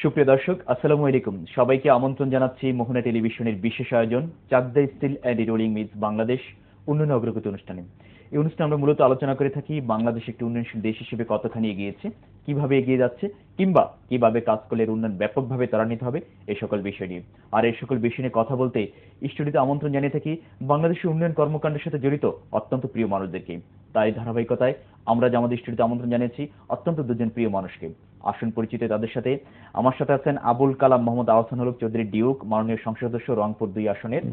সুপ্রিয় দর্শক, আসসালামু আলাইকুম। সবাইকে আমন্ত্রণ জানাচ্ছি মোহনা টেলিভিশনের বিশেষ আয়োজন Chakda steel and rolling mills Bangladesh উন্নয়ন অগ্রগতি অনুষ্ঠানে। এই অনুষ্ঠানে আমরা মূলত আলোচনা করে থাকি বাংলাদেশ একটি উন্নয়নশীল দেশ হিসেবে কতখানি এগিয়েছে, কিভাবে এগিয়ে যাচ্ছে, কিংবা কিভাবে কাজ করলে এর উন্নয়ন ব্যাপকভাবে ত্বরান্বিত হবে, এই সকল বিষয় নিয়ে। আর এই সকল বিষয় নিয়ে কথা বলতে স্টুডিওতে আমন্ত্রণ জানিয়ে থাকি বাংলাদেশের উন্নয়ন কর্মকাণ্ডের সাথে জড়িত অত্যন্ত প্রিয় মানুষদেরকে। তাই ধারাবাহিকতায় আমরা যে আমাদের স্টুডিওতে আমন্ত্রণ জানিয়েছি অত্যন্ত দুজন প্রিয় মানুষকে। আসুন পরিচিত তাদের সাথে। আমার সাথে আছেন আবুল কালাম মোহাম্মদ আহসানুল হক চৌধুরী ডিউক, মাননীয় সংসদ সদস্য রংপুর 2 আসনের,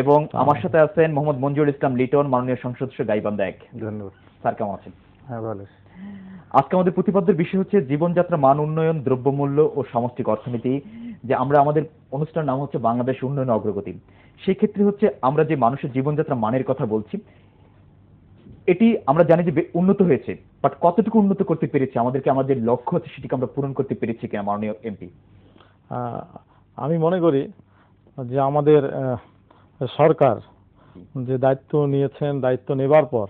এবং আমার সাথে আছেন মোহাম্মদ মঞ্জুরুল ইসলাম লিটন, মাননীয় সংসদ সদস্য গাইবান্ধা 1। ধন্যবাদ স্যার, কেমন আছেন? হ্যাঁ, ভালো। আজকে আমাদের প্রতিপাদ্যের বিষয় হচ্ছে জীবনযাত্রা মান উন্নয়ন, দ্রব্যমূল্য ও সামষ্টিক অর্থনীতি। যে আমরা আমাদের অনুষ্ঠানের নাম হচ্ছে বাংলাদেশ উন্নয়ন অগ্রগতি। সেই ক্ষেত্রে হচ্ছে আমরা যে মানুষের জীবনযাত্রা মানের কথা বলছি, এটি আমরা জানি যে উন্নত হয়েছে, বাট কতটুকু উন্নত করতে পেরেছি, আমাদেরকে আমাদের লক্ষ্য আছে সেটিকে আমরা পূরণ করতে পেরেছি কিনা মাননীয় এমপি? আমি মনে করি যে আমাদের সরকার যে দায়িত্ব নিয়েছেন, দায়িত্ব নেবার পর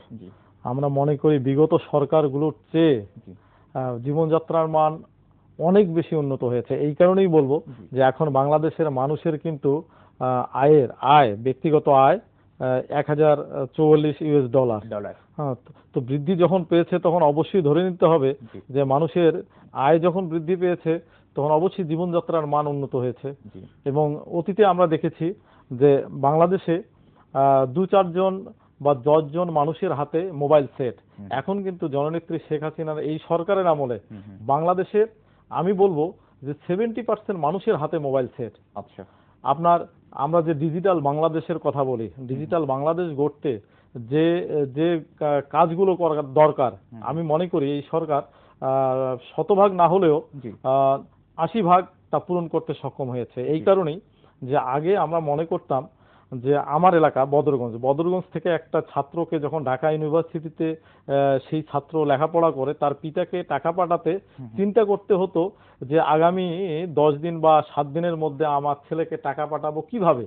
আমরা মনে করি বিগত সরকারগুলোর চেয়ে জীবনযাত্রার মান অনেক বেশি উন্নত হয়েছে। এই কারণেই বলবো যে এখন বাংলাদেশের মানুষের কিন্তু আয় ব্যক্তিগত আয় $1044। হ্যাঁ, তো বৃদ্ধি যখন পেয়েছে তখন অবশ্যই ধরে নিতে হবে যে মানুষের আয় যখন বৃদ্ধি পেয়েছে তখন অবশ্যই জীবনযাত্রার মান উন্নত হয়েছে। এবং অতীতে আমরা দেখেছি যে বাংলাদেশে 2-4 জন বা 10 জন মানুষের হাতে মোবাইল সেট। এখন কিন্তু জননেত্রী শেখ হাসিনার এই সরকারের আমলে বাংলাদেশের আমি বলবো যে 70% মানুষের হাতে মোবাইল সেট। আচ্ছা, আমরা যে ডিজিটাল বাংলাদেশের কথা বলি, ডিজিটাল বাংলাদেশ গড়তে যে যে কাজগুলো করা দরকার, আমি মনে করি এই সরকার 100% না হলেও 80% তা পূরণ করতে সক্ষম হয়েছে। এই কারণেই যে আগে আমরা মনে করতাম যে আমার এলাকা বদরগঞ্জ থেকে একটা ছাত্রকে যখন ঢাকা ইউনিভার্সিটিতে সেই ছাত্র লেখাপড়া করে তার পিতাকে টাকা পাঠাতে চিন্তা করতে হতো যে আগামী 10 দিন বা 7 দিনের মধ্যে আমার ছেলেকে টাকা পাঠাবো কিভাবে।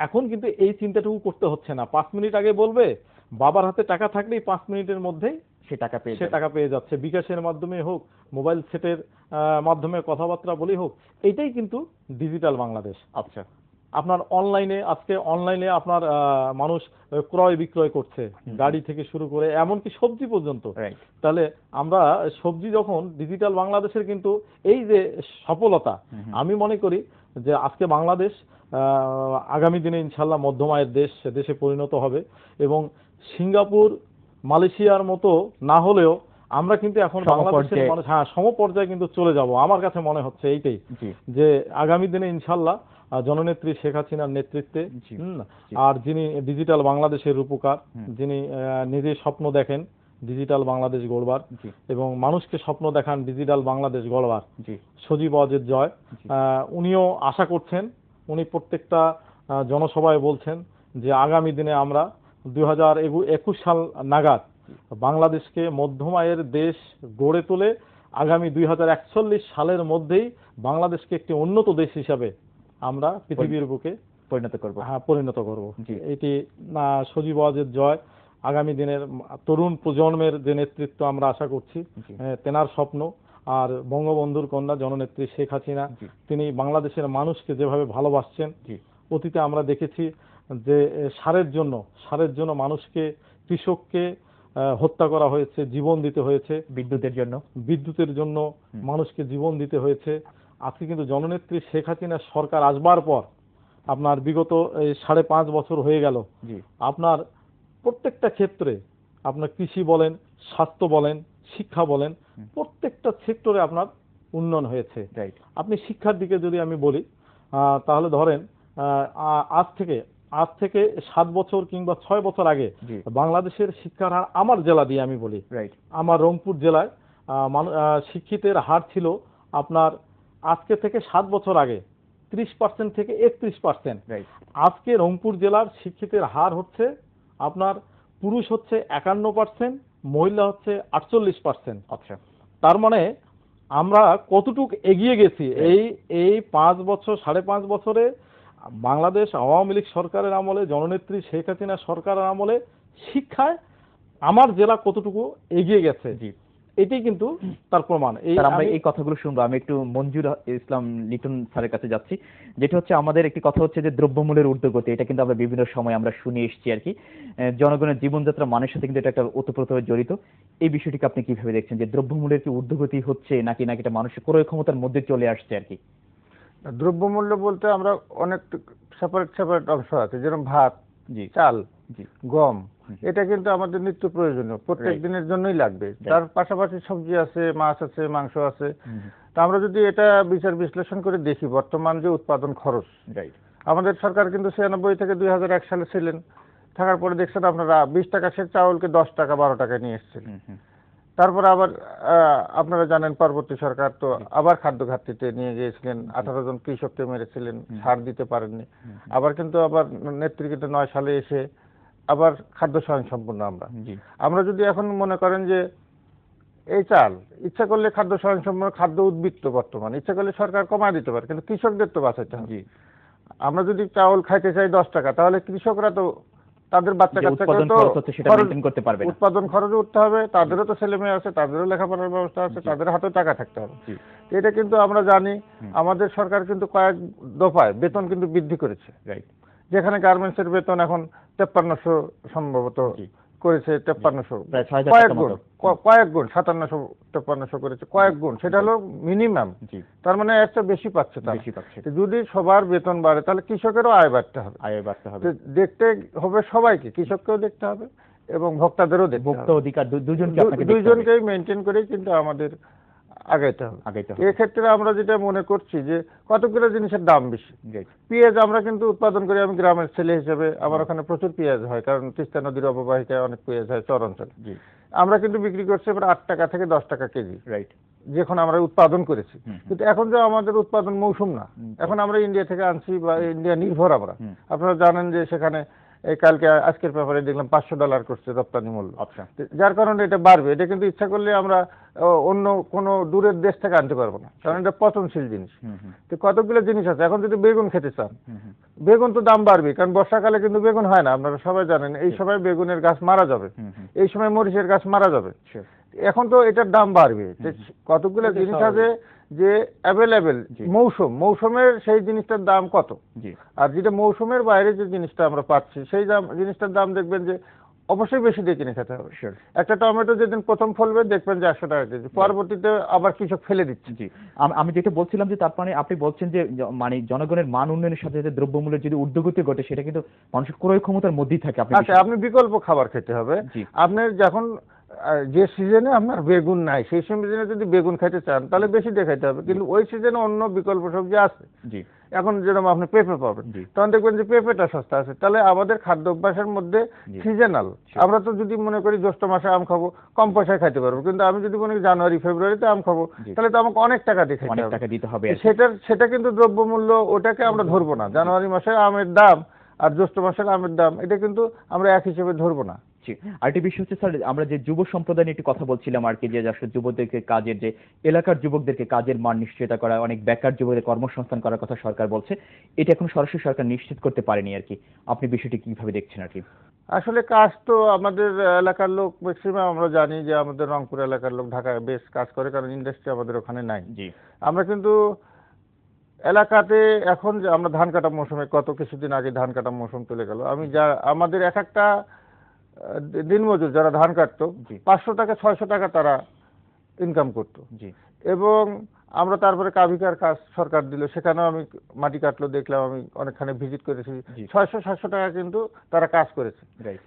এখন কিন্তু এই চিন্তাটুকু করতে হচ্ছে না। 5 মিনিট আগে বলবে, বাবার হাতে টাকা থাকলেই 5 মিনিটের মধ্যেই সে টাকা পেয়ে যাচ্ছে। বিকাশের মাধ্যমে হোক, মোবাইল সেটের মাধ্যমে কথাবার্তা বলি হোক, এইটাই কিন্তু ডিজিটাল বাংলাদেশ। আচ্ছা, আপনার আজকে অনলাইনে আপনার মানুষ ক্রয় বিক্রয় করছে, গাড়ি থেকে শুরু করে এমনকি সবজি পর্যন্ত। তাহলে আমরা সবজি যখন ডিজিটাল বাংলাদেশের কিন্তু এই যে সফলতা, আমি মনে করি যে আজকে বাংলাদেশ আগামী দিনে ইনশাল্লাহ মধ্যম আয়ের দেশে পরিণত হবে। এবং সিঙ্গাপুর, মালয়েশিয়ার মতো না হলেও আমরা কিন্তু এখন বাংলাদেশের মানুষ সমপর্যায়ে কিন্তু চলে যাব। আমার কাছে মনে হচ্ছে এইটাই যে আগামী দিনে ইনশাল্লাহ জননেত্রী শেখ হাসিনার নেতৃত্বে, আর যিনি ডিজিটাল বাংলাদেশের রূপকার, যিনি নিজে স্বপ্ন দেখেন ডিজিটাল বাংলাদেশ গড়বার এবং মানুষকে স্বপ্ন দেখান ডিজিটাল বাংলাদেশ গড়বার, সজীব ওয়াজেদ জয়, উনিও আশা করছেন, উনি প্রত্যেকটা জনসভায় বলছেন যে আগামী দিনে আমরা 2021 সাল নাগাদ বাংলাদেশকে মধ্যম আয়ের দেশ গড়ে তুলে আগামী 2041 সালের মধ্যেই বাংলাদেশকে একটি উন্নত দেশ হিসাবে আমরা পৃথিবীর বুকে পরিণত করব। এটি সজীব ওয়াজেদ জয় আগামী দিনের তরুণ প্রজন্মের যে নেতৃত্ব আমরা আশা করছি, তেনার স্বপ্ন। আর বঙ্গবন্ধুর কন্যা জননেত্রী শেখ হাসিনা, তিনি বাংলাদেশের মানুষকে যেভাবে ভালোবাসছেন, অতীতে আমরা দেখেছি যে সারের জন্য মানুষকে, কৃষককে হত্যা করা হয়েছে, জীবন দিতে হয়েছে, বিদ্যুতের জন্য মানুষকে জীবন দিতে হয়েছে। আজকে কিন্তু জননেত্রী শেখ হাসিনার সরকার আসবার পর আপনার বিগত 5.5 বছর হয়ে গেল, আপনার প্রত্যেকটা ক্ষেত্রে, আপনার কৃষি বলেন, স্বাস্থ্য বলেন, শিক্ষা বলেন, প্রত্যেকটা সেক্টরে আপনার উন্নয়ন হয়েছে। আপনি শিক্ষার দিকে যদি আমি বলি, তাহলে ধরেন আজ থেকে 7 বছর কিংবা 6 বছর আগে বাংলাদেশের শিক্ষার হার, আমার জেলা দিয়ে আমি বলি, আমার রংপুর জেলায় শিক্ষিতের হার ছিল আপনার আজকে থেকে 7 বছর আগে 30% থেকে 31%। আজকে রংপুর জেলার শিক্ষিতের হার হচ্ছে আপনার পুরুষ হচ্ছে 51%, মহিলা হচ্ছে 48%। আচ্ছা, তার মানে আমরা কতটুক এগিয়ে গেছি এই 5 বছর 5.5 বছরে। বাংলাদেশ আওয়ামী লীগ সরকারের আমলে, জননেত্রী শেখ হাসিনা সরকারের আমলে শিক্ষায় আমার জেলা কতটুকু এগিয়ে গেছে। এটাই কিন্তু তার প্রমাণ। স্যার আমরা এই কথাগুলো শুনবো। আমি একটু মঞ্জুর ইসলাম লিটন স্যারের কাছে যাচ্ছি। যেটা হচ্ছে আমাদের একটি কথা হচ্ছে যে দ্রব্যমূল্যের ঊর্ধ্বগতি, এটা কিন্তু আমরা বিভিন্ন সময় আমরা শুনে এসেছি আর কি। জনগণের জীবনযাত্রার মানের সাথে কিন্তু এটা একটা ওতপ্রোতভাবে জড়িত। এই বিষয়টিকে আপনি কিভাবে দেখছেন যে দ্রব্যমূল্যের কি ঊর্ধ্বগতি হচ্ছে নাকি নাকি এটা মানুষের ক্রয় ক্ষমতার মধ্যে চলে আসছে আর কি? দ্রব্যমূল্য বলতে আমরা অনেক সেপারেট অংশ আছে, যেরকম ভাত, জি চাল, জি গম, এটা কিন্তু আমাদের নিত্য প্রয়োজনীয়, প্রত্যেক দিনের জন্যই লাগবে। তার পাশাপাশি সবজি আছে, মাছ আছে, মাংস আছে। তা আমরা যদি এটা বিচার বিশ্লেষণ করে দেখি, বর্তমান যে উৎপাদন খরচ, আমাদের সরকার কিন্তু 96 থেকে 2001 সালে ছিলেন, থাকার পরে দেখছেন আপনারা 20 টাকা সে চাউলকে 10 টাকা 12 টাকায় নিয়ে এসেছিলেন। তারপরে আবার আপনারা জানেন পরবর্তী সরকার তো আবার খাদ্য ঘাটতিতে নিয়ে গিয়েছিলেন, 18 জন কৃষককে মেরেছিলেন, সার দিতে পারেননি। আবার কিন্তু আবার নেতৃত্বে 9 সালে এসে আবার খাদ্য স্বয়ংসম্পূর্ণ আমরা যদি এখন মনে করেন যে এই চাল ইচ্ছা করলে খাদ্য স্বয়ংসম্পূর্ণ, খাদ্য উদ্বৃত্ত বর্তমান ইচ্ছা করলে সরকার কমায় দিতে পারে, কিন্তু কৃষকদের তো বাঁচাইতে হবে। আমরা যদি চাউল খাইতে চাই 10 টাকা, তাহলে কৃষকরা তো তাদের বাচ্চা কাচ্চাকে তো উৎপাদন খরচে উঠতে হবে, তাদেরও তো ছেলে মেয়ে আছে, তাদেরও লেখাপড়ার ব্যবস্থা আছে, তাদের হাতে টাকা থাকতে হবে। এটা কিন্তু আমরা জানি আমাদের সরকার কিন্তু কয়েক দফায় বেতন কিন্তু বৃদ্ধি করেছে, যেখানে গার্মেন্টসের বেতন এখন 5300 সম্ভবত করেছে, 5300 কয়েক গুণ 5700-5300 করেছে, কয়েক গুণ, সেটা হলো মিনিমাম। তার মানে একটা বেশি পাচ্ছে তারা। যদি সবার বেতন বাড়ে তাহলে কৃষকেরও আয় বাড়তে হবে, দেখতে হবে সবাইকে, কৃষককেও দেখতে হবে এবং ভোক্তাদেরও দেখতে হবে। ভোক্তা অধিকার দুইজনকেই মেনটেন করেই কিন্তু আমাদের আগাইতে হবে। এক্ষেত্রে আমরা যেটা মনে করছি যে কতগুলো জিনিসের দাম বেশি। পেঁয়াজ আমরা কিন্তু উৎপাদন করি, আমি গ্রামের ছেলে হিসেবে আমার ওখানে প্রচুর পেঁয়াজ হয়, কারণ তিস্তা নদীর অববাহিকায় অনেক পেঁয়াজ হয় চর অঞ্চলে। আমরা কিন্তু বিক্রি করছি প্রায় 8 টাকা থেকে 10 টাকা কেজি, যখন আমরা উৎপাদন করেছি। কিন্তু এখন যে আমাদের উৎপাদন মৌসুম না, এখন আমরা ইন্ডিয়া থেকে আনছি বা ইন্ডিয়া নির্ভর আমরা। আপনারা জানেন যে সেখানে এই কালকে আজকের পেপারে দেখলাম $500 করছে রপ্তানি মূল্য, যার কারণে এটা বাড়বে। এটা কিন্তু ইচ্ছা করলে আমরা অন্য কোনো দূরের দেশ থেকে আনতে পারবো না, কারণ এটা পচনশীল জিনিস। তো কতগুলো জিনিস আছে। এখন যদি বেগুন খেতে চান, বেগুন তো দাম বাড়বে, কারণ বর্ষাকালে কিন্তু বেগুন হয় না, আপনারা সবাই জানেন। এই সময় বেগুনের গাছ মারা যাবে, এই সময় মরিচের গাছ মারা যাবে। এখন তো এটার দাম বাড়বে। কতগুলো জিনিস আছে যে অ্যাভেলেবেল, মৌসুমের সেই জিনিসটার দাম কত, আর যেটা মৌসুমের বাইরে যে জিনিসটা আমরা পাচ্ছি সেই জিনিসটার দাম দেখবেন যে অবশ্যই বেশি দিয়ে কিনে খেতে হবে। একটা টমেটো যেদিন প্রথম ফলবে দেখবেন যে 100 টাকা কেজি, পরবর্তীতে আবার কৃষক ফেলে দিচ্ছে। আমি যেটা বলছিলাম যে তার মানে আপনি বলছেন যে মানে জনগণের মান উন্নয়নের সাথে সাথে দ্রব্যমূল্যের যদি ঊর্ধ্বগতি ঘটে সেটা কিন্তু মানুষের ক্রয় ক্ষমতার মধ্যেই থাকে। আপনি বিকল্প খাবার খেতে হবে। আপনার যখন যে সিজনে আপনার বেগুন নাই সেই সিজনে যদি বেগুন খাইতে চান তাহলে বেশি দিয়ে খাইতে হবে, কিন্তু ওই সিজনে অন্য বিকল্প সবজি আছে। এখন যেরকম আপনি পেঁপে পাবেন, তখন দেখবেন যে পেঁপেটা সস্তা আছে। তাহলে আমাদের খাদ্য অভ্যাসের মধ্যে সিজনাল, আমরা তো যদি মনে করি জ্যৈষ্ঠ মাসে আম খাবো কম পয়সায় খাইতে পারবো, কিন্তু আমি যদি মনে করি জানুয়ারি ফেব্রুয়ারিতে আম খাবো তাহলে তো আমাকে অনেক টাকা দিয়ে খাইতে হবে। সেটা কিন্তু দ্রব্যমূল্য, ওটাকে আমরা ধরবো না। জানুয়ারি মাসের আমের দাম আর জ্যৈষ্ঠ মাসের আমের দাম এটা কিন্তু আমরা এক হিসেবে ধরবো না। আরেকটি বিষয় হচ্ছে স্যার, আমরা যে যুব সম্প্রদায় নিয়ে একটু কথা বলছিলাম আর কি, যে আসলে যুবদেরকে কাজের, যে এলাকার যুবকদেরকে কাজের মান নিশ্চয়তা করা, অনেক বেকার যুবকদের কর্মসংস্থান করার কথা সরকার বলছে, এটা এখন সরাসরি সরকার নিশ্চিত করতে পারেনি আর কি। আপনি বিষয়টি কিভাবে দেখছেন আর কি? আসলে কাজ তো আমাদের এলাকার লোক ম্যাক্সিমাম, আমরা জানি যে আমাদের রংপুর এলাকার লোক ঢাকায় বেশ কাজ করে, কারণ ইন্ডাস্ট্রি আমাদের ওখানে নাই। আমরা কিন্তু এলাকাতে এখন যে আমরা ধান কাটা মৌসুমে, কত কিছুদিন আগে ধান কাটা মৌসুম চলে গেল, আমি যা আমাদের এক একটা দিনমজুর যারা ধান কাটতো 500 টাকা 600 টাকা তারা ইনকাম করতো। এবং আমরা তারপরে কাভিকার কাজ সরকার দিল, সেখানেও আমি মাটি কাটলো দেখলাম, আমি অনেকখানে ভিজিট করেছি, 600-700 টাকা কিন্তু তারা কাজ করেছে।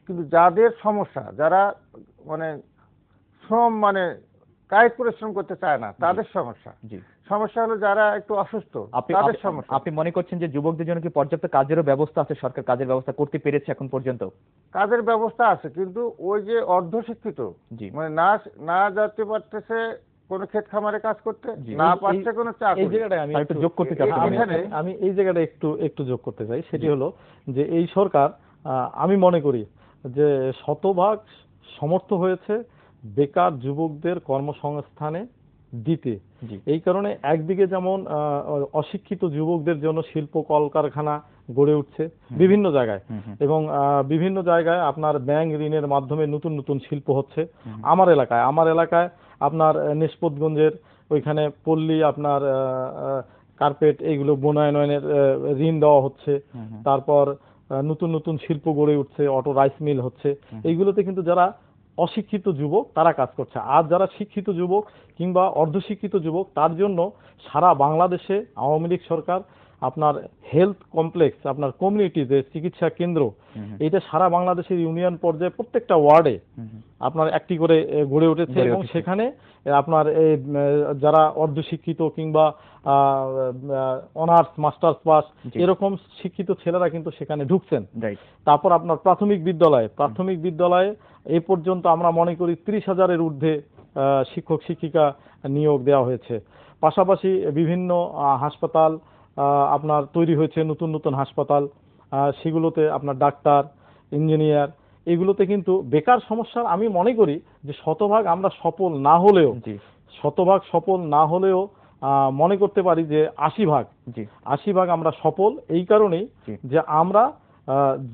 কিন্তু যাদের সমস্যা, যারা মানে শ্রম মানে কায়িক পরিশ্রম করতে চায় না, তাদের সমস্যা হলো যারা একটু অসুস্থ, তাদের সমস্যা। আপনি মনে করছেন যে যুবকদের জন্য কি পর্যাপ্ত কাজেরও ব্যবস্থা আছে? সরকার কাজের ব্যবস্থা করতে পেরেছে এখন পর্যন্ত? কাজের ব্যবস্থা আছে, কিন্তু ওই যে অর্ধশিক্ষিত মানে না যেতে পারতেছে কোনো ক্ষেত খামারে কাজ করতে, না পারছে কোনো চাকরি। এই জায়গাটা আমি একটু যোগ করতে চাই, আমি এই জায়গাটা একটু যোগ করতে চাই। সেটি হলো যে এই সরকার, আমি মনে করি যে শতভাগ সমর্থ হয়েছে বেকার যুবকদের কর্মসংস্থানে দিতে। এই কারণে একদিকে যেমন অশিক্ষিত যুবকদের জন্য শিল্প কলকারখানা গড়ে উঠছে বিভিন্ন জায়গায়, এবং বিভিন্ন জায়গায় আপনার ব্যাংক ঋণের মাধ্যমে নতুন নতুন শিল্প হচ্ছে। আমার এলাকায় আপনার নিষ্পতগঞ্জের ওইখানে পল্লী আপনার কার্পেট এইগুলো বনায়নের ঋণ দেওয়া হচ্ছে। তারপর নতুন নতুন শিল্প গড়ে উঠছে, অটো রাইস মিল হচ্ছে। এইগুলোতে কিন্তু যারা অশিক্ষিত যুবক তারা কাজ করছে। আর যারা শিক্ষিত যুবক কিংবা অর্ধশিক্ষিত যুবক তার জন্য সারা বাংলাদেশে আওয়ামী লীগ সরকার আপনার হেলথ কমপ্লেক্স, আপনার কমিউনিটি যে চিকিৎসা কেন্দ্র, এটা সারা বাংলাদেশের ইউনিয়ন পর্যায়ে প্রত্যেকটা ওয়ার্ডে আপনার একটি করে গড়ে উঠেছে। এবং সেখানে আপনার যারা অর্ধশিক্ষিত কিংবা অনার্স মাস্টার্স পাস এরকম শিক্ষিত ছেলেরা কিন্তু সেখানে ঢুকছেন। তারপর আপনার প্রাথমিক বিদ্যালয়ে এই পর্যন্ত আমরা মনে করি 30,000-এর ঊর্ধ্বে শিক্ষক শিক্ষিকা নিয়োগ দেওয়া হয়েছে। পাশাপাশি বিভিন্ন হাসপাতাল আপনার তৈরি হয়েছে, নতুন নতুন হাসপাতাল, সেগুলোতে আপনার ডাক্তার, ইঞ্জিনিয়ার, এগুলোতে কিন্তু বেকার সমস্যার আমি মনে করি যে শতভাগ আমরা সফল না হলেও মনে করতে পারি যে 80 ভাগ আমরা সফল। এই কারণেই যে আমরা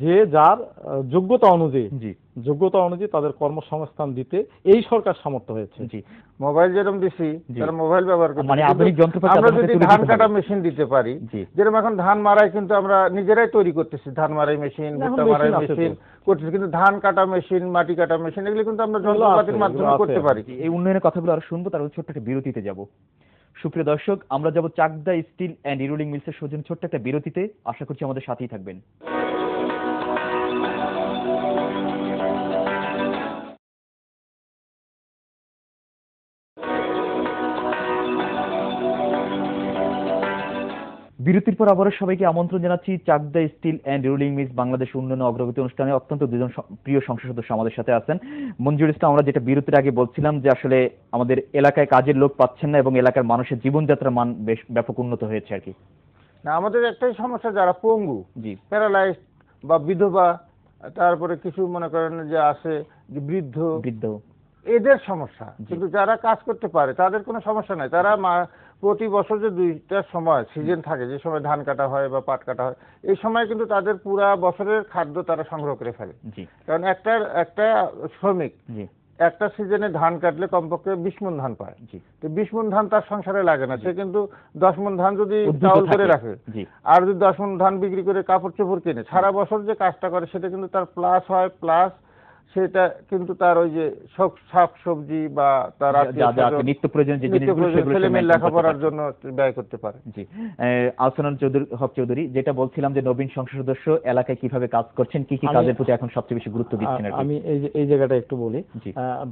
যে যার যোগ্যতা অনুযায়ী তাদের কর্মসংস্থান দিতে এই সরকার সামর্থ্য হয়েছে। মোবাইল যেরকম দিছি তারা মোবাইল ব্যবহার করতে, মানে আধুনিক যন্ত্রপাতি আমরা যদি ধান কাটা মেশিন দিতে পারি, যেরকম এখন ধান মারাই কিন্তু আমরা নিজেরাই তৈরি করতেছি, ধান মারাই মেশিন, ভুট্টা মারাই মেশিন করতেছি, কিন্তু ধান কাটা মেশিন, মাটি কাটা মেশিন এগুলো কিন্তু আমরা যন্ত্রপাতির মাধ্যমে করতে পারি। এই উন্নয়নের কথাগুলো আরো শুনবো, তার ছোট্ট একটা বিরতিতে যাব। সুপ্রিয় দর্শক, আমরা যাব চাকদা স্টিল অ্যান্ড রোলিং মিলসের সৌজন্য ছোট্ট একটা বিরতিতে। আশা করছি আমাদের সাথেই থাকবেন। বিরতির পর আবারও সবাইকে আমন্ত্রণ জানাচ্ছি Chakda steel and rolling mills Bangladesh উন্নয়ন অগ্রগতি অনুষ্ঠানে। অত্যন্ত দুজন প্রিয় সংসদ সদস্য আমাদের সাথে আছেন। মঞ্জুর ইসলাম, আমরা যেটা বিরতির আগে বলছিলাম যে আসলে আমাদের এলাকায় কাজের লোক পাচ্ছেন না এবং এলাকার মানুষের জীবনযাত্রার মান বেশ ব্যাপক উন্নত হয়েছে আর কি। না, আমাদের একটাই সমস্যা, যারা পঙ্গু, প্যারালাইজড বা বিধবা, তারপরে কিছু মনে করেন যে আছে যে বৃদ্ধ, এদের সমস্যা। কিন্তু যারা কাজ করতে পারে তাদের কোনো সমস্যা নাই। তারা প্রতি বছর যে 2টা সময় সিজন থাকে, যে সময় ধান কাটা হয় বা পাট কাটা হয়, এই সময় কিন্তু তাদের পুরা বছরের খাদ্য তারা সংগ্রহ করে ফেলে। কারণ একটা শ্রমিক একটা সিজনে ধান কাটলে কমপক্ষে 20 মণ ধান পায়। তো 20 মণ ধান তার সংসারে লাগে না, সে কিন্তু 10 মণ ধান যদি চাউল করে রাখে আর যদি 10 মণ ধান বিক্রি করে কাপড় চোপড় কিনে, সারা বছর যে কাজটা করে সেটা কিন্তু তার প্লাস হয়, প্লাস সেটা কিন্তু তার ওই যে শাক সবজি বা তার নিত্য প্রয়োজনীয় যে জিনিসগুলো ছেলেমেয়ের লেখাপড়ার জন্য ব্যয় করতে পারে। জি, আহসানুল হক চৌধুরী, যেটা বলছিলাম যে নবীন সংসদ সদস্য এলাকায় কিভাবে কাজ করছেন, কি কি কাজের প্রতি এখন সবচেয়ে বেশি গুরুত্ব দিচ্ছেন? আমি এই জায়গাটা একটু বলি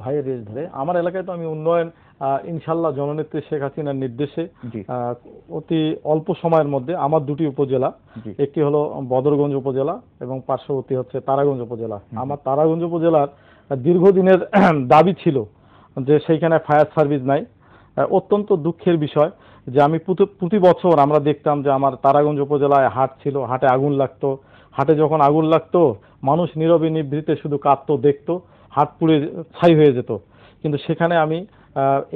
ভাইয়ের রেস ধরে। আমার এলাকায় তো আমি উন্নয়ন ইনশাল্লাহ জননেত্রী শেখ হাসিনার নির্দেশে অতি অল্প সময়ের মধ্যে আমার 2টি উপজেলা, একটি হলো বদরগঞ্জ উপজেলা এবং পার্শ্ববর্তী হচ্ছে তারাগঞ্জ উপজেলা। আমার তারাগঞ্জ উপজেলার দীর্ঘদিনের দাবি ছিল যে সেইখানে ফায়ার সার্ভিস নাই। অত্যন্ত দুঃখের বিষয় যে আমি প্রতি বছর আমরা দেখতাম যে আমার তারাগঞ্জ উপজেলায় হাট ছিল, হাটে আগুন লাগতো। হাটে যখন আগুন লাগতো মানুষ নীরবে নিভৃতে শুধু কাঁদতো, দেখতো, হাট পুড়ে ছাই হয়ে যেত। কিন্তু সেখানে আমি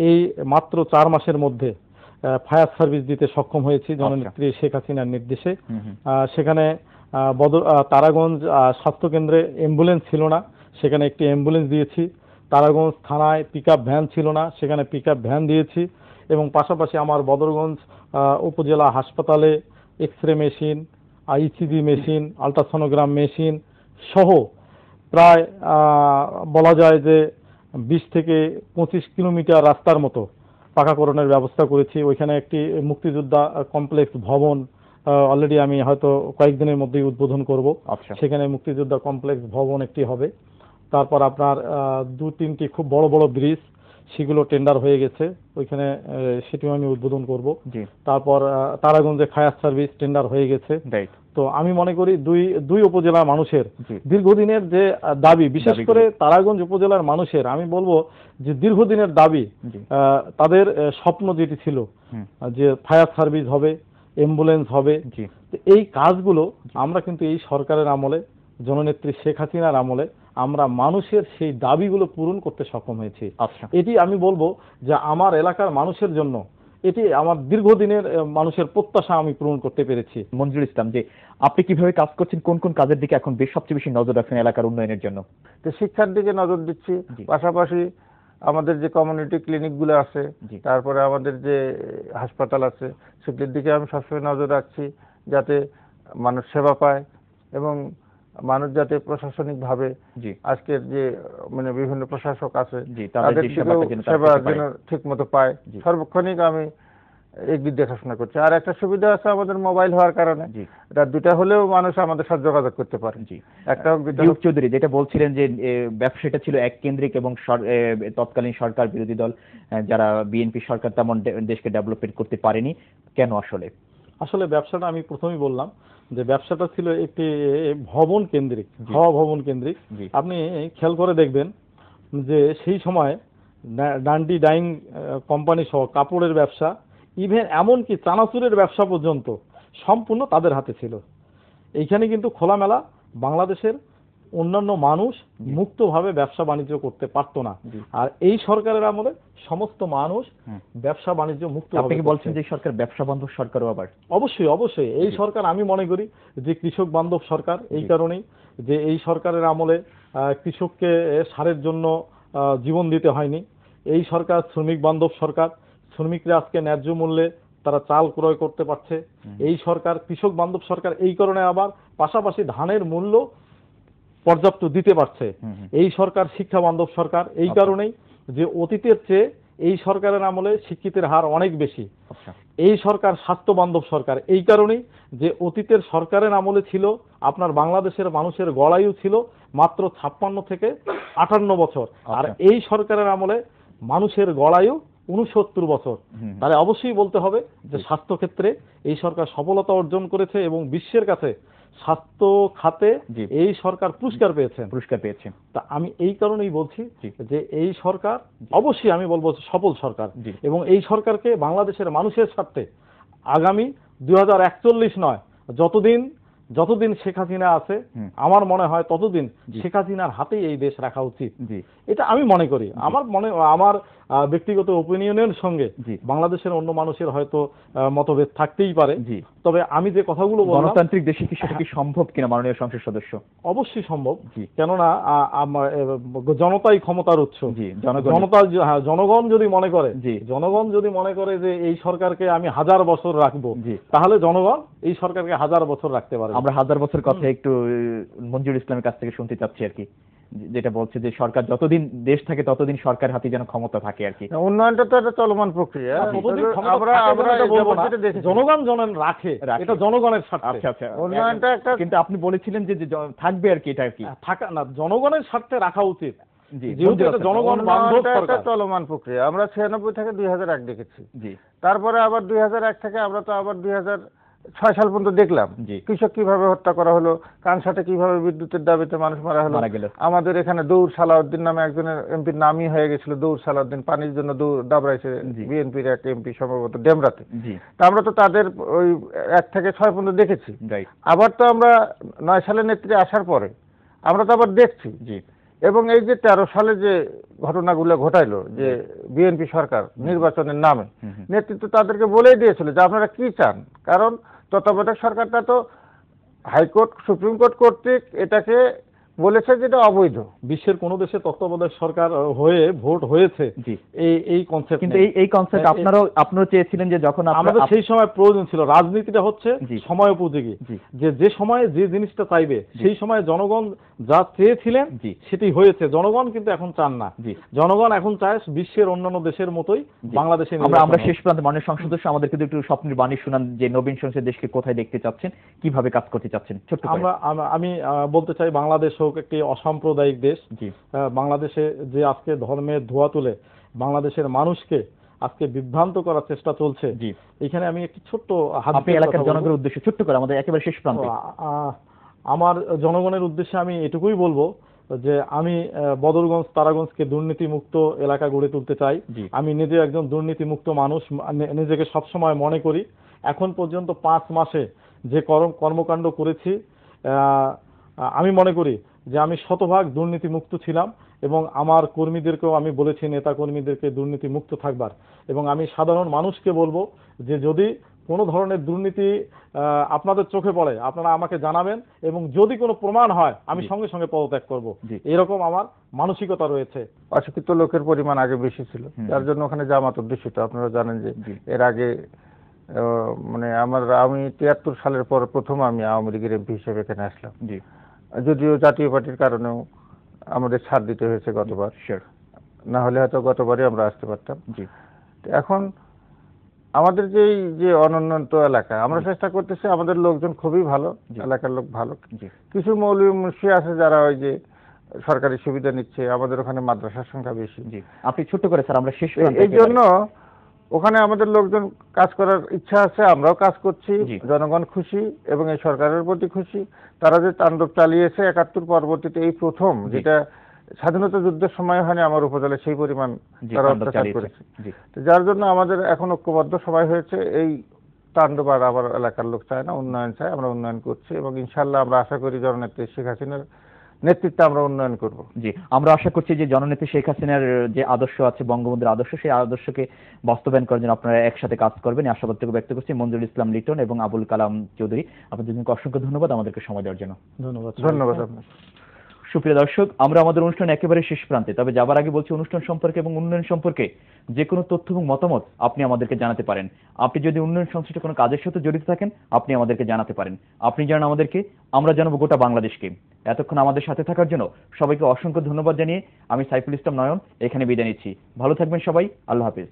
এই মাত্র 4 মাসের মধ্যে ফায়ার সার্ভিস দিতে সক্ষম হয়েছি জননেত্রী শেখ হাসিনার নির্দেশে। সেখানে তারাগঞ্জ স্বাস্থ্যকেন্দ্রে অ্যাম্বুলেন্স ছিল না, সেখানে একটি অ্যাম্বুলেন্স দিয়েছি। তারাগঞ্জ থানায় পিকআপ ভ্যান ছিল না, সেখানে পিকআপ ভ্যান দিয়েছি। এবং পাশাপাশি আমার বদরগঞ্জ উপজেলা হাসপাতালে x ray machine, ECG machine, ultrasonogram machine সহ প্রায় বলা যায় যে 20 থেকে 25 কিলোমিটার রাস্তার মতো পাকাকরণের ব্যবস্থা করেছি। ওইখানে একটি মুক্তিযোদ্ধা কমপ্লেক্স ভবন অলরেডি আমি হয়তো কয়েকদিনের মধ্যেই উদ্বোধন করব। সেখানে মুক্তিযোদ্ধা কমপ্লেক্স ভবন একটি হবে। তারপর আপনার 2-3টি খুব বড় বড় ব্রিজ, সেগুলো টেন্ডার হয়ে গেছে, ওইখানে সেটিও আমি উদ্বোধন করব। তারপর তারাগঞ্জে ফায়ার সার্ভিস টেন্ডার হয়ে গেছে। তো আমি মনে করি দুই উপজেলার মানুষের দীর্ঘদিনের যে দাবি, বিশেষ করে তারাগঞ্জ উপজেলার মানুষের আমি বলবো যে দীর্ঘদিনের দাবি, তাদের স্বপ্ন যেটি ছিল যে ফায়ার সার্ভিস হবে, অ্যাম্বুলেন্স হবে, এই কাজগুলো আমরা কিন্তু এই সরকারের আমলে, জননেত্রী শেখ হাসিনার আমলে আমরা মানুষের সেই দাবিগুলো পূরণ করতে সক্ষম হয়েছি। এটি আমি বলবো যে আমার এলাকার মানুষের জন্য এটি আমার দীর্ঘদিনের মানুষের প্রত্যাশা আমি পূরণ করতে পেরেছি। মঞ্জুর ইসলাম, যে আপনি কিভাবে কাজ করছেন, কোন কোন কাজের দিকে এখন সবচেয়ে বেশি নজর রাখছেন এলাকার উন্নয়নের জন্য? তো শিক্ষার দিকে নজর দিচ্ছি, পাশাপাশি আমাদের যে কমিউনিটি ক্লিনিকগুলো আছে, জি। তারপরে আমাদের যে হাসপাতাল আছে, সেগুলির দিকে আমি সবসময় নজর রাখছি যাতে মানুষ সেবা পায় এবং মানুষ যাতে প্রশাসনিকভাবে জি আজকের যে মানে বিভিন্ন প্রশাসক আছে জি তাদের তাদের যে দিকেও সেবাটা যেন তারা সেবা পেতে পারে। যেন ঠিক মতো পায়, জি। সর্বক্ষণিক আমি এগুলি দেখাশোনা করছি। আর একটা সুবিধা আছে আমাদের মোবাইল হওয়ার কারণে, জি এটা দুটা হলেও মানুষ আমাদের সাথে যোগাযোগ করতে পারে। জি একটা হোক দুটা ডিউক হোক। চৌধুরী যেটা বলছিলেন যে ব্যবসাটা ছিল এক কেন্দ্রিক এবং তৎকালীন সরকার বিরোধী দল যারা বিএনপি সরকার তেমন দেশকে ডেভেলপমেন্ট করতে পারেনি, কেন আসলে? আসলে ব্যবসাটা আমি প্রথমেই বললাম যে ব্যবসাটা ছিল একটি ভবন কেন্দ্রিক, জি। হাওয়া ভবন কেন্দ্রিক। জি আপনি খেয়াল করে দেখবেন যে সেই সময় ডান্ডি ডাইং কোম্পানি সহ কাপড়ের ব্যবসা, ইভেন এমনকি চানাচুরের ব্যবসা পর্যন্ত সম্পূর্ণ তাদের হাতে ছিল। এইখানে কিন্তু খোলামেলা বাংলাদেশের অন্যান্য মানুষ মুক্তভাবে ব্যবসা বাণিজ্য করতে পারতো না। জি। আর এই সরকারের আমলে সমস্ত মানুষ হুম। ব্যবসা বাণিজ্য মুক্ত। আপনি কি বলছেন যে সরকার ব্যবসা বান্ধব সরকারও আবার? অবশ্যই অবশ্যই এই জি। সরকার আমি মনে করি যে কৃষক বান্ধব সরকার, এই জি। কারণেই যে এই সরকারের আমলে কৃষককে সারের জন্য জীবন দিতে হয়নি। এই সরকার শ্রমিক বান্ধব সরকার, শ্রমিকরা আজকে ন্যায্য মূল্যে তারা চাল ক্রয় করতে পারছে। এই সরকার কৃষক বান্ধব সরকার, এই কারণে আবার পাশাপাশি ধানের মূল্য পর্যাপ্ত দিতে পারছে। এই সরকার শিক্ষা বান্ধব সরকার, এই আচ্ছা। কারণেই যে অতীতের চেয়ে এই সরকারের আমলে শিক্ষিতের হার অনেক বেশি। আচ্ছা এই সরকার স্বাস্থ্য বান্ধব সরকার, এই কারণেই যে অতীতের সরকারের আমলে ছিল আপনার বাংলাদেশের মানুষের গড়ায়ু ছিল মাত্র 56 থেকে 58 বছর, আর আচ্ছা। এই সরকারের আমলে মানুষের গড়ায়ু 69 বছর। তাহলে অবশ্যই বলতে হবে যে স্বাস্থ্য ক্ষেত্রে এই সরকার সফলতা অর্জন করেছে এবং বিশ্বের কাছে স্বাস্থ্য খাতে জি। এই সরকার পুরস্কার পেয়েছে। তা আমি এই কারণেই বলছি জি। যে এই সরকার অবশ্যই আমি বলবো সফল সরকার, জি। এবং এই সরকারকে বাংলাদেশের মানুষের স্বার্থে আগামী 2041 নয়, যতদিন শেখ হাসিনা আছে আমার মনে হয় ততদিন জি। শেখ হাসিনার হাতেই এই দেশ রাখা উচিত। জি এটা আমি মনে করি, আমার ব্যক্তিগত ওপিনিয়নের সঙ্গে জি। বাংলাদেশের অন্য মানুষের হয়তো মতভেদ থাকতেই পারে। জি। তবে আমি যে কথাগুলো বললাম গণতান্ত্রিক দেশে কি সেটা কি সম্ভব কিনা মাননীয় সংসদ সদস্য? অবশ্যই সম্ভব, জি। কেননা জনতাই ক্ষমতার উৎস। জি জনগণ যদি মনে করে, জি। জনগণ যদি মনে করে যে এই সরকারকে আমি 1000 বছর রাখবো, জি। তাহলে জনগণ এই সরকারকে 1000 বছর রাখতে পারবে। আমরা 1000 বছর কথা একটু মঞ্জুর ইসলামের কাছ থেকে শুনতে চাচ্ছি আর কি, যেটা বলছে যে সরকার যতদিন দেশ থাকে ততদিন সরকার হাতে যেন ক্ষমতা থাকে আর কি। উন্নয়নটা তো একটা চলমান প্রক্রিয়া। ততদিন ক্ষমতা আমরা থাকে আমরা এটা বলবো না, যেটা দেখেছি, জনগণ রাখে, এটা জনগণের স্বার্থে। আচ্ছা আচ্ছা উন্নয়নটা একটা কিন্তু আপনি বলেছিলেন যে থাকবে আর কি, এটা আর কি থাকা না, জনগণের স্বার্থে রাখা উচিত। জি যেহেতু এটা জনগণ বান্ধব উন্নয়নটা একটা সরকার। চলমান প্রক্রিয়া। আমরা 96 থেকে 2001 দেখেছি, জি তারপরে আবার 2001 থেকে আমরা তো আবার 2006 সাল পর্যন্ত দেখলাম জি। কৃষক কিভাবে হত্যা করা হলো, কানসাটে কিভাবে বিদ্যুতের দাবিতে মানুষ মারা গেল। আমাদের এখানে দৌড় সালাউদ্দিন নামে একজনের এমপির নামই হয়ে গেছিল দৌড় সালাউদ্দিন, পানির জন্য দৌড় দাবড়াইছে জি। বিএনপির এক এমপি সম্ভবত ডেমরাতে। জি তা আমরা তো তাদের ওই 1 থেকে 6 পর্যন্ত দেখেছি। রাইট। আবার তো আমরা 9 সালে নেত্রী আসার পরে আমরা তো আবার দেখছি, জি এবং এই যে 13 সালে যে ঘটনাগুলো ঘটাইলো, যে বিএনপি সরকার নির্বাচনের নামে নেতৃত্ব তাদেরকে বলেই দিয়েছিল যে আপনারা কি চান, কারণ তত্ত্বাবধায়ক সরকারটা তো হাইকোর্ট সুপ্রিম কোর্ট কর্তৃক এটাকে বলেছে যে এটা অবৈধ। বিশ্বের কোন দেশে তত্ত্বাবধায়ক সরকার হয়ে ভোট হয়েছে জি। এই কনসেপ্ট, কিন্তু এই কনসেপ্ট আপনারাও চেয়েছিলেন যে যখন আমাদের সেই সময় প্রয়োজন ছিল। রাজনীতিটা হচ্ছে জি। সময় উপযোগী, জি। যে সময়ে যে জিনিসটা চাইবে সেই সময়ে জনগণ যা চেয়েছিলেন জি। সেটি হয়েছে। জনগণ কিন্তু এখন চান না, জি। জনগণ এখন চায় বিশ্বের অন্যান্য দেশের মতোই বাংলাদেশে আমরা শেষ প্রান্তে মাননীয় সংসদ সদস্য আমাদের কিন্তু একটু স্বপ্নের বাণী শুনান যে নবীন সংসদ দেশকে কোথায় দেখতে চাচ্ছেন, কিভাবে কাজ করতে চাচ্ছেন ছোট্ট করে। আমি বলতে চাই বাংলাদেশ হোক একটি অসাম্প্রদায়িক দেশ। জি। বাংলাদেশে যে আজকে ধর্মের ধোঁয়া তুলে বাংলাদেশের মানুষকে আজকে বিভ্রান্ত করার চেষ্টা চলছে, জি। এখানে আমি একটি ছোট্ট আপনি এলাকার জনগণের উদ্দেশ্যে ছোট্ট করে আমাদের একেবারে শেষ প্রান্তে। আমার জনগণের উদ্দেশ্যে আমি এটুকুই বলবো যে আমি বদরগঞ্জ তারাগঞ্জকে দুর্নীতিমুক্ত এলাকা গড়ে তুলতে চাই। আমি নিজে একজন দুর্নীতিমুক্ত মানুষ নিজেকে সবসময় মনে করি। এখন পর্যন্ত 5 মাসে যে কর্মকাণ্ড করেছি, আমি মনে করি যে আমি শতভাগ দুর্নীতিমুক্ত ছিলাম, এবং আমার কর্মীদেরকেও আমি বলেছি নেতা কর্মীদেরকে দুর্নীতিমুক্ত থাকবার। এবং আমি সাধারণ মানুষকে বলবো যে যদি কোনো ধরনের দুর্নীতি আপনাদের চোখে পড়ে আপনারা আমাকে জানাবেন, এবং যদি কোনো প্রমাণ হয় আমি সঙ্গে সঙ্গে পদত্যাগ করব, এরকম আমার মানসিকতা রয়েছে। অশিক্ষিত লোকের পরিমাণ আগে বেশি ছিল, যার জন্য ওখানে জামাত অধ্যুষিত। আপনারা জানেন যে এর আগে মানে আমি 73 সালের পর প্রথম আমি আওয়ামী লীগের এমপি হিসেবে এখানে আসলাম, যদিও জাতীয় পার্টির কারণেও আমাদের ছাড় দিতে হয়েছে গতবার, না হলে হয়তো গতবারই আমরা আসতে পারতাম। এখন আমাদের যে অনুন্নত এলাকা, আমরা চেষ্টা করতেছি, আমাদের লোকজন খুবই ভালো, এলাকার লোক ভালো, কিছু মৌলভী মুন্সি আছে যারা ওই যে সরকারি সুবিধা নিচ্ছে, আমাদের ওখানে মাদ্রাসার সংখ্যা বেশি। আপনি ছোট্ট করে স্যার, আমরা শেষ এই জন্য ওখানে আমাদের লোকজন কাজ করার ইচ্ছা আছে, আমরাও কাজ করছি, জনগণ খুশি এবং এই সরকারের প্রতি খুশি। তারা যে তাণ্ডব চালিয়েছে 71 পরবর্তীতে এই প্রথম, যেটা স্বাধীনতা যুদ্ধের সময় হয়নি আমার উপজেলায় সেই পরিমাণ তারা অত্যাচার করেছে, যার জন্য আমাদের এখন ঐক্যবদ্ধ সবাই হয়েছে। এই তাণ্ডব আর আবার এলাকার লোক চায় না, উন্নয়ন চায়, আমরা উন্নয়ন করছি এবং ইনশাআল্লাহ আমরা আশা করি জননেত্রী শেখ হাসিনার নেতৃত্বে আমরা উন্নয়ন করব। আমরা আশা করছি যে জননেত্রী শেখ হাসিনার যে আদর্শ আছে, বঙ্গবন্ধুর আদর্শ, সেই আদর্শকে বাস্তবায়ন করার জন্য আপনারা একসাথে কাজ করবেন, এই আশাবাদটুকু ব্যক্ত করছি। মঞ্জুরুল ইসলাম লিটন এবং আবুল কালাম চৌধুরী, আপনাদের দুজনকে অসংখ্য ধন্যবাদ আমাদেরকে সময় দেওয়ার জন্য। ধন্যবাদ আপনাকে। সুপ্রিয় দর্শক, আমরা আমাদের অনুষ্ঠান একেবারে শেষ প্রান্তে, তবে যাবার আগে বলছি, অনুষ্ঠান সম্পর্কে এবং উন্নয়ন সম্পর্কে যে কোনো তথ্য এবং মতামত আপনি আমাদেরকে জানাতে পারেন। আপনি যদি উন্নয়ন সংশ্লিষ্ট কোনো কাজের সাথে জড়িত থাকেন, আপনি আমাদেরকে জানাতে পারেন। আপনি জানান আমাদেরকে, আমরা জানাবো গোটা বাংলাদেশকে। এতক্ষণ আমাদের সাথে থাকার জন্য সবাইকে অসংখ্য ধন্যবাদ জানিয়ে আমি সাইফুল ইসলাম নয়ন এখানে বিদায় নিচ্ছি। ভালো থাকবেন সবাই, আল্লাহ হাফেজ।